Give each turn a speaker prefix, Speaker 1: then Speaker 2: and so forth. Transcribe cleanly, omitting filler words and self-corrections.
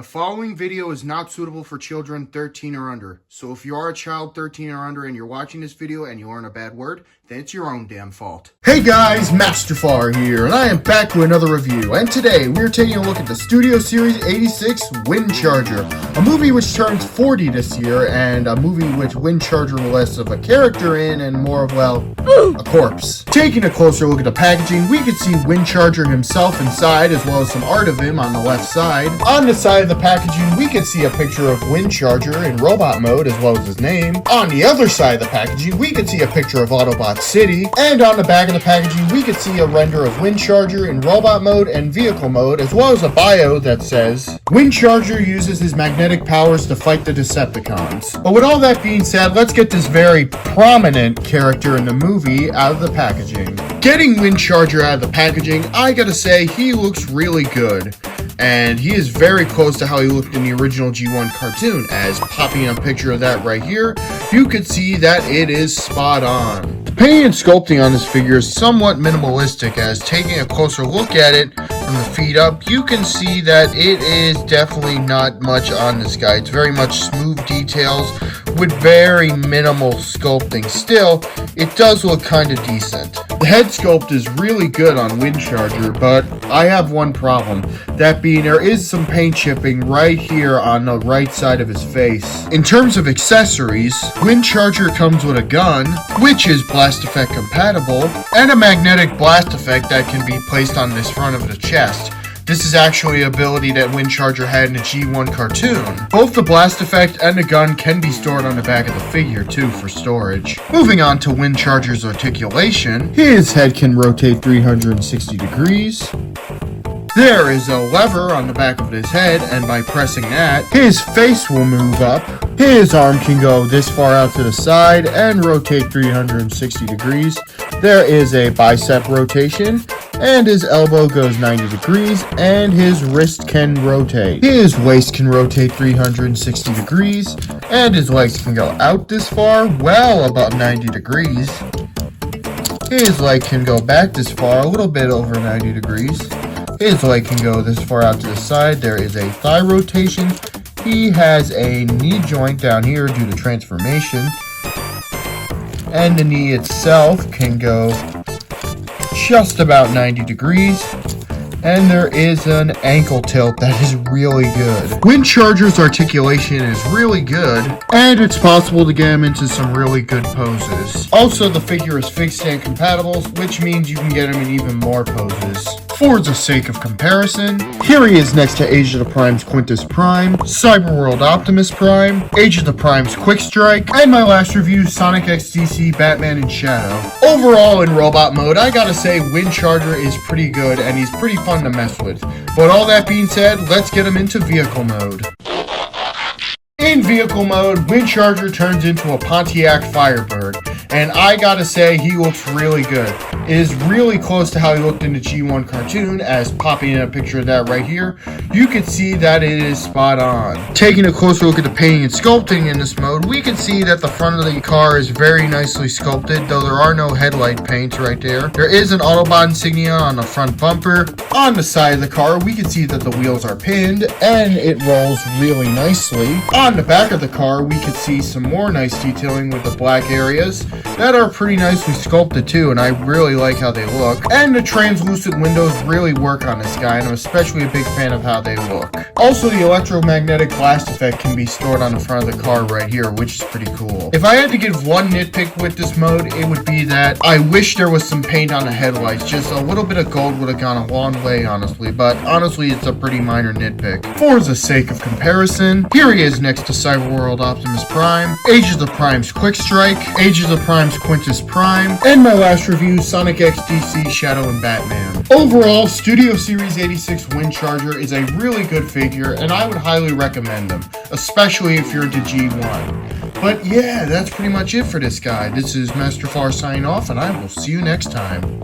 Speaker 1: The following video is not suitable for children 13 or under. So if you are a child 13 or under and you're watching this video and you learn a bad word, then it's your own damn fault. Hey guys, Master Farr here, and I am back with another review. And today we're taking a look at the Studio Series 86 Windcharger, a movie which turns 40 this year, and a movie which Windcharger was less of a character in and more of, well, a corpse. Taking a closer look at the packaging, we can see Windcharger himself inside, as well as some art of him on the left side. On the side of the packaging, we can see a picture of Windcharger in robot mode, as well as his name. On the other side of the packaging, we can see a picture of Autobot City. And on the back of the packaging, we can see a render of Windcharger in robot mode and vehicle mode, as well as a bio that says, Windcharger uses his magnetic powers to fight the Decepticons. But with all that being said, let's get this very prominent character in the movie out of the packaging. Getting Windcharger out of the packaging, I gotta say, he looks really good. And he is very close to how he looked in the original G1 cartoon, as popping a picture of that right here, you could see that it is spot on. The painting and sculpting on this figure is somewhat minimalistic, as taking a closer look at it from the feet up, you can see that it is definitely not much on this guy. It's very much smooth details with very minimal sculpting. Still, it does look kind of decent. The head sculpt is really good on Windcharger, but I have one problem. That being, there is some paint chipping right here on the right side of his face. In terms of accessories, Windcharger comes with a gun, which is blast effect compatible, and a magnetic blast effect that can be placed on this front of the chest. This is actually an ability that Windcharger had in the G1 cartoon. Both the blast effect and the gun can be stored on the back of the figure too for storage. Moving on to Windcharger's articulation, his head can rotate 360 degrees. There is a lever on the back of his head, and by pressing that, his face will move up. His arm can go this far out to the side and rotate 360 degrees. There is a bicep rotation, and his elbow goes 90 degrees, and his wrist can rotate. His waist can rotate 360 degrees, and his legs can go out this far, well above 90 degrees. His leg can go back this far, a little bit over 90 degrees. His leg can go this far out to the side. There is a thigh rotation. He has a knee joint down here due to transformation. And the knee itself can go just about 90 degrees. And there is an ankle tilt that is really good. Windcharger's articulation is really good, and it's possible to get him into some really good poses. Also, the figure is fig stand compatible, which means you can get him in even more poses. For the sake of comparison, here he is next to Age of the Prime's Quintus Prime, Cyberworld Optimus Prime, Age of the Prime's Quick Strike, and my last review, Sonic XDC Batman in Shadow. Overall, in robot mode, I gotta say Windcharger is pretty good, and he's pretty fun to mess with. But all that being said, let's get him into vehicle mode. In vehicle mode, Windcharger turns into a Pontiac Firebird, and I gotta say, he looks really good. It is really close to how he looked in the G1 cartoon, as popping in a picture of that right here, you can see that it is spot on. Taking a closer look at the painting and sculpting in this mode, we can see that the front of the car is very nicely sculpted, though there are no headlight paints right there. There is an Autobot insignia on the front bumper. On the side of the car, we can see that the wheels are pinned, and it rolls really nicely. On the back of the car, we can see some more nice detailing with the black areas that are pretty nicely sculpted too, and I really like how they look. And the translucent windows really work on this guy, and I'm especially a big fan of how they look. Also, the electromagnetic blast effect can be stored on the front of the car right here, which is pretty cool. If I had to give one nitpick with this mode, it would be that I wish there was some paint on the headlights. Just a little bit of gold would have gone a long way, honestly, but honestly, it's a pretty minor nitpick. For the sake of comparison, here he is next to Cyberworld Optimus Prime, Age of the Prime's Quick Strike, Age of the Prime's Quintus Prime, and my last review, Sonic XDC Shadow and Batman. Overall, Studio Series 86 Windcharger is a really good figure, and I would highly recommend them, especially if you're into G1. But yeah, that's pretty much it for this guy. This is Master Farr signing off, and I will see you next time.